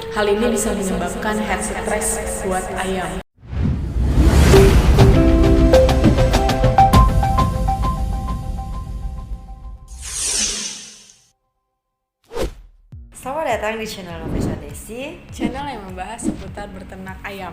Hal ini bisa menyebabkan head stress buat ayam. Selamat datang di channel Novisa Desi, Channel yang membahas seputar berternak ayam.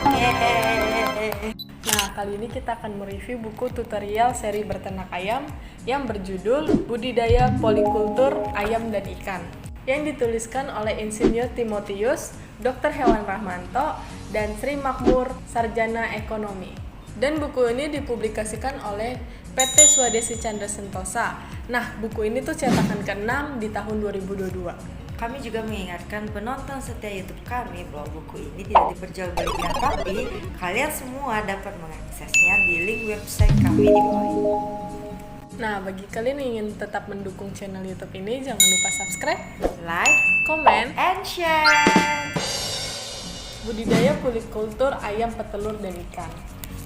Nah, kali ini kita akan mereview buku tutorial seri berternak ayam yang berjudul Budidaya Polikultur Ayam dan Ikan, yang dituliskan oleh Insinyur Timotius, Dr. Hewan Rahmanto, dan Sri Makmur, Sarjana Ekonomi. Dan buku ini dipublikasikan oleh PT Swadesi Chandra Sentosa. Nah, buku ini tuh cetakan ke-6 di tahun 2022. Kami juga mengingatkan penonton setia YouTube kami bahwa buku ini tidak diperjualbelikan, tapi kalian semua dapat mengaksesnya di link website kami di bawah ini. Nah, bagi kalian yang ingin tetap mendukung channel YouTube ini, jangan lupa subscribe, Like, komen, and share. Budidaya polikultur ayam petelur dan ikan.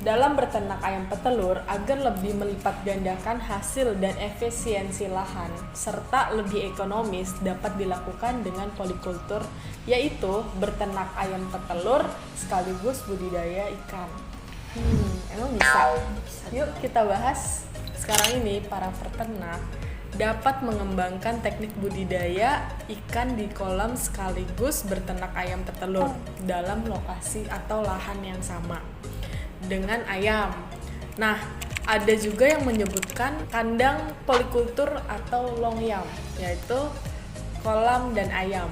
Dalam berternak ayam petelur, agar lebih melipat gandakan hasil dan efisiensi lahan, serta lebih ekonomis dapat dilakukan dengan polikultur, yaitu berternak ayam petelur sekaligus budidaya ikan. Emang bisa? Yuk kita bahas. Sekarang ini para peternak dapat mengembangkan teknik budidaya ikan di kolam sekaligus berternak ayam petelur dalam lokasi atau lahan yang sama dengan ayam. Nah, ada juga yang menyebutkan kandang polikultur atau longyam, yaitu kolam dan ayam.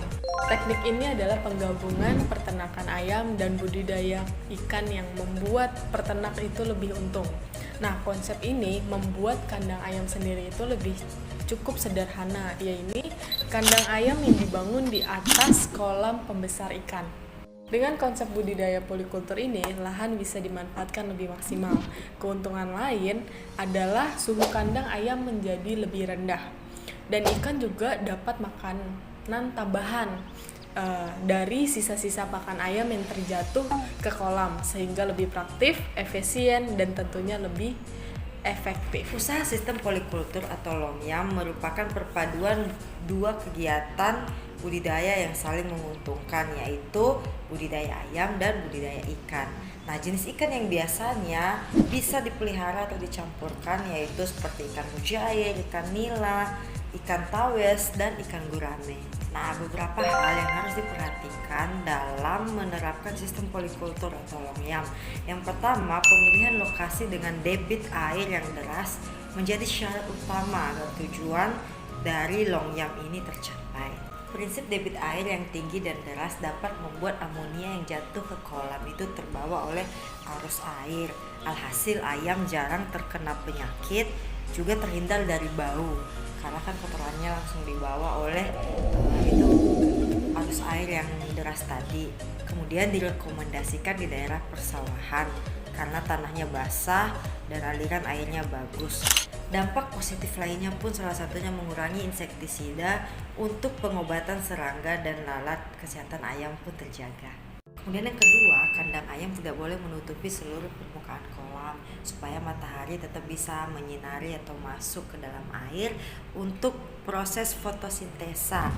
Teknik ini adalah penggabungan peternakan ayam dan budidaya ikan yang membuat peternak itu lebih untung. Nah, konsep ini membuat kandang ayam sendiri itu lebih cukup sederhana, yaitu kandang ayam yang dibangun di atas kolam pembesar ikan. Dengan konsep budidaya polikultur ini, lahan bisa dimanfaatkan lebih maksimal. Keuntungan lain adalah suhu kandang ayam menjadi lebih rendah, dan ikan juga dapat makanan tambahan dari sisa-sisa pakan ayam yang terjatuh ke kolam, sehingga lebih praktis, efisien, dan tentunya lebih efektif. Usaha sistem polikultur atau longyam merupakan perpaduan dua kegiatan budidaya yang saling menguntungkan, yaitu budidaya ayam dan budidaya ikan. Nah, jenis ikan yang biasanya bisa dipelihara atau dicampurkan yaitu seperti ikan mujair, ikan nila, ikan tawes, dan ikan gurame. Nah, beberapa hal yang harus diperhatikan dalam menerapkan sistem polikultur atau longyam. Yang pertama, pemilihan lokasi dengan debit air yang deras menjadi syarat utama agar tujuan dari longyam ini tercapai. Prinsip debit air yang tinggi dan deras dapat membuat amonia yang jatuh ke kolam itu terbawa oleh arus air. Alhasil ayam jarang terkena penyakit, juga terhindar dari bau karena kan kotorannya langsung dibawa oleh arus air yang deras tadi. Kemudian direkomendasikan di daerah persawahan karena tanahnya basah dan aliran airnya bagus. Dampak positif lainnya pun salah satunya mengurangi insektisida untuk pengobatan serangga dan lalat, kesehatan ayam pun terjaga. Kemudian yang kedua, kandang ayam tidak boleh menutupi seluruh permukaan kolam supaya matahari tetap bisa menyinari atau masuk ke dalam air untuk proses fotosintesa,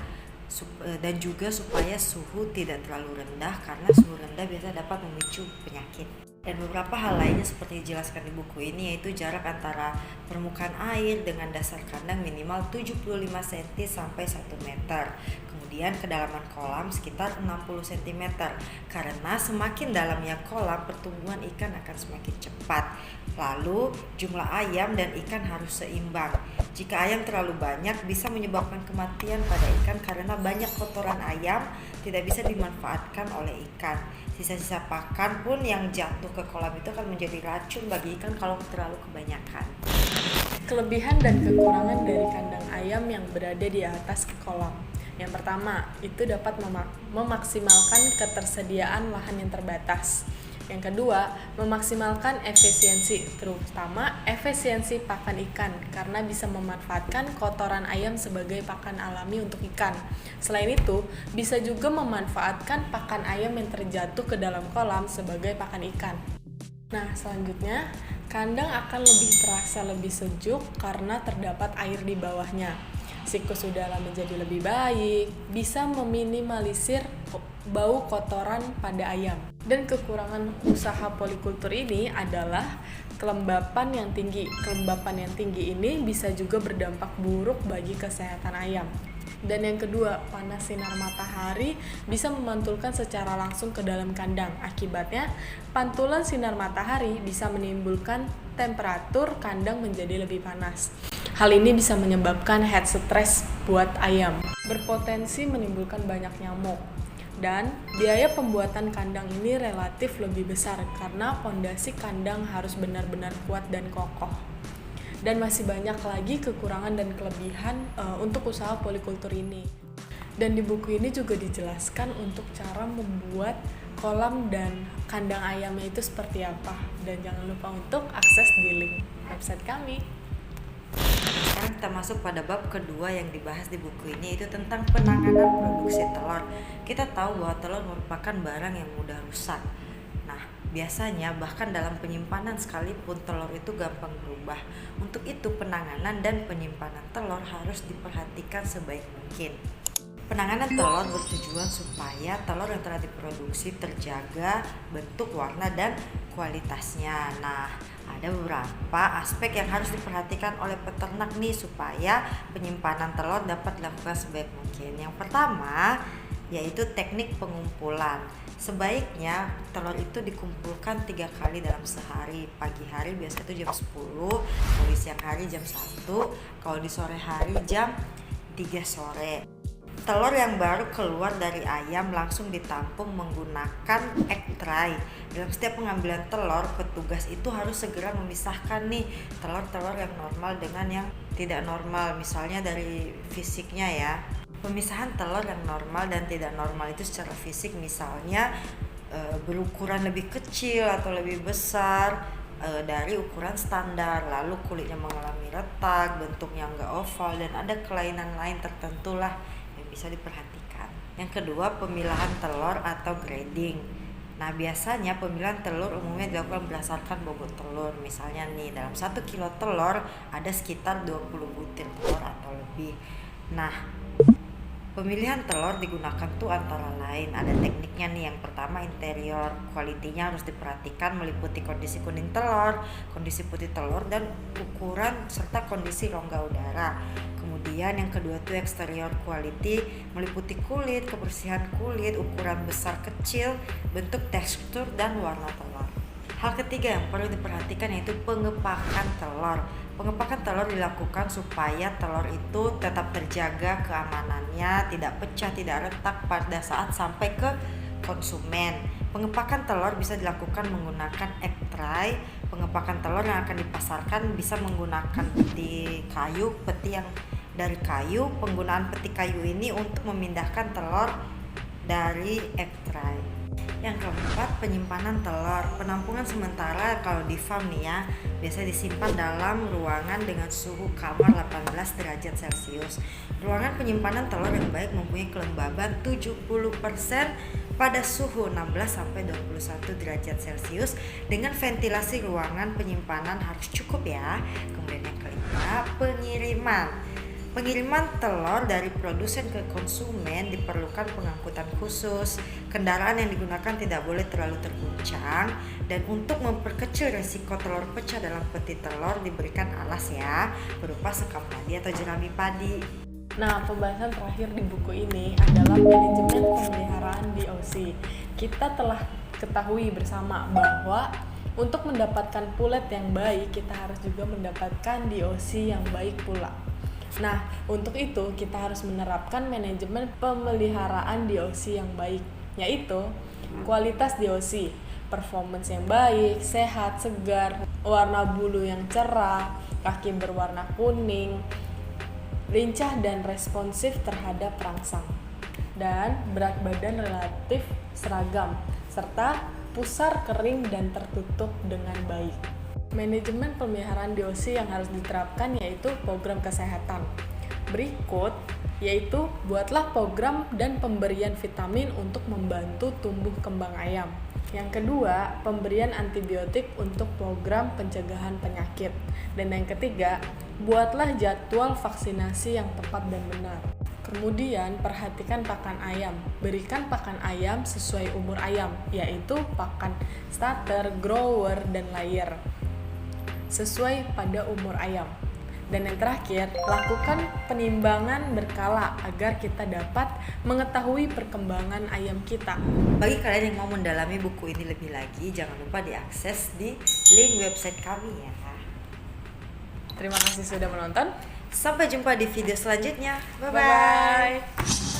dan juga supaya suhu tidak terlalu rendah karena suhu rendah biasa dapat memicu penyakit. Dan beberapa hal lainnya seperti dijelaskan di buku ini, yaitu jarak antara permukaan air dengan dasar kandang minimal 75 cm sampai 1 meter. Kemudian kedalaman kolam sekitar 60 cm, karena semakin dalamnya kolam pertumbuhan ikan akan semakin cepat. Lalu jumlah ayam dan ikan harus seimbang. Jika ayam terlalu banyak bisa menyebabkan kematian pada ikan karena banyak kotoran ayam tidak bisa dimanfaatkan oleh ikan. Sisa-sisa pakan pun yang jatuh ke kolam itu akan menjadi racun bagi ikan kalau terlalu kebanyakan. Kelebihan dan kekurangan dari kandang ayam yang berada di atas kolam. Yang pertama, itu dapat memaksimalkan ketersediaan lahan yang terbatas. Yang kedua, memaksimalkan efisiensi, terutama efisiensi pakan ikan, karena bisa memanfaatkan kotoran ayam sebagai pakan alami untuk ikan. Selain itu, bisa juga memanfaatkan pakan ayam yang terjatuh ke dalam kolam sebagai pakan ikan. Nah, selanjutnya, kandang akan lebih terasa lebih sejuk karena terdapat air di bawahnya. Siklus udara menjadi lebih baik, bisa meminimalisir bau kotoran pada ayam. Dan kekurangan usaha polikultur ini adalah kelembapan yang tinggi. Kelembapan yang tinggi ini bisa juga berdampak buruk bagi kesehatan ayam. Dan yang kedua, panas sinar matahari bisa memantulkan secara langsung ke dalam kandang. Akibatnya, pantulan sinar matahari bisa menimbulkan temperatur kandang menjadi lebih panas. Hal ini bisa menyebabkan heat stress buat ayam, berpotensi menimbulkan banyak nyamuk. Dan biaya pembuatan kandang ini relatif lebih besar karena fondasi kandang harus benar-benar kuat dan kokoh. Dan masih banyak lagi kekurangan dan kelebihan untuk usaha polikultur ini. Dan di buku ini juga dijelaskan untuk cara membuat kolam dan kandang ayamnya itu seperti apa. Dan jangan lupa untuk akses di link website kami. Sekarang kita masuk pada bab kedua yang dibahas di buku ini, yaitu tentang penanganan produksi telur. Kita tahu bahwa telur merupakan barang yang mudah rusak. Nah, biasanya bahkan dalam penyimpanan sekalipun telur itu gampang berubah. Untuk itu penanganan dan penyimpanan telur harus diperhatikan sebaik mungkin. Penanganan telur bertujuan supaya telur yang telah diproduksi terjaga bentuk, warna, dan kualitasnya. Nah, ada beberapa aspek yang harus diperhatikan oleh peternak nih supaya penyimpanan telur dapat dilakukan sebaik mungkin. Yang pertama yaitu teknik pengumpulan. Sebaiknya telur itu dikumpulkan 3 kali dalam sehari. Pagi hari biasanya itu jam 10, kalau di siang hari jam 1, kalau di sore hari jam 3 sore. Telur yang baru keluar dari ayam langsung ditampung menggunakan egg tray. Dalam setiap pengambilan telur, petugas itu harus segera memisahkan nih telur-telur yang normal dengan yang tidak normal, misalnya dari fisiknya ya. Pemisahan telur yang normal dan tidak normal itu secara fisik misalnya berukuran lebih kecil atau lebih besar dari ukuran standar, lalu kulitnya mengalami retak, bentuknya enggak oval, dan ada kelainan lain tertentu lah yang bisa diperhatikan. Yang kedua, pemilahan telur atau grading. Nah, biasanya pemilihan telur umumnya dilakukan berdasarkan bobot telur. Misalnya nih, dalam 1 kilo telur ada sekitar 20 butir telur atau lebih. Nah, pemilihan telur digunakan tuh antara lain ada tekniknya nih. Yang pertama, interior quality-nya harus diperhatikan, meliputi kondisi kuning telur, kondisi putih telur, dan ukuran serta kondisi rongga udara. Kemudian yang kedua tuh exterior quality, meliputi kulit, kebersihan kulit, ukuran besar kecil, bentuk, tekstur, dan warna telur. Hal ketiga yang perlu diperhatikan yaitu pengepakan telur. Pengepakan telur dilakukan supaya telur itu tetap terjaga keamanannya, tidak pecah, tidak retak pada saat sampai ke konsumen. Pengepakan telur bisa dilakukan menggunakan egg tray. Pengepakan telur yang akan dipasarkan bisa menggunakan peti kayu, peti yang dari kayu. Penggunaan peti kayu ini untuk memindahkan telur dari egg tray. Yang keempat, penyimpanan telur. Penampungan sementara kalau di farm nih ya, biasa disimpan dalam ruangan dengan suhu kamar 18 derajat Celcius. Ruangan penyimpanan telur yang baik mempunyai kelembaban 70% pada suhu 16-21 derajat Celcius dengan ventilasi ruangan penyimpanan harus cukup ya. Kemudian yang kelima, pengiriman. Pengiriman telur dari produsen ke konsumen diperlukan pengangkutan khusus. Kendaraan yang digunakan tidak boleh terlalu terguncang, dan untuk memperkecil risiko telur pecah dalam peti telur diberikan alas ya, berupa sekam padi atau jerami padi. Nah, pembahasan terakhir di buku ini adalah manajemen pemeliharaan DOC. Kita telah ketahui bersama bahwa untuk mendapatkan pulet yang baik, kita harus juga mendapatkan DOC yang baik pula. Nah, untuk itu kita harus menerapkan manajemen pemeliharaan DOC yang baik, yaitu kualitas DOC, performance yang baik, sehat, segar, warna bulu yang cerah, kaki berwarna kuning, lincah dan responsif terhadap rangsang, dan berat badan relatif seragam, serta pusar, kering, dan tertutup dengan baik. Manajemen pemeliharaan DOC yang harus diterapkan yaitu program kesehatan. Berikut yaitu buatlah program dan pemberian vitamin untuk membantu tumbuh kembang ayam. Yang kedua, pemberian antibiotik untuk program pencegahan penyakit. Dan yang ketiga, buatlah jadwal vaksinasi yang tepat dan benar. Kemudian perhatikan pakan ayam. Berikan pakan ayam sesuai umur ayam, yaitu pakan starter, grower, dan layer sesuai pada umur ayam. Dan yang terakhir, lakukan penimbangan berkala agar kita dapat mengetahui perkembangan ayam kita. Bagi kalian yang mau mendalami buku ini lebih lagi, jangan lupa diakses di link website kami ya. Terima kasih sudah menonton. Sampai jumpa di video selanjutnya. Bye-bye. Bye-bye.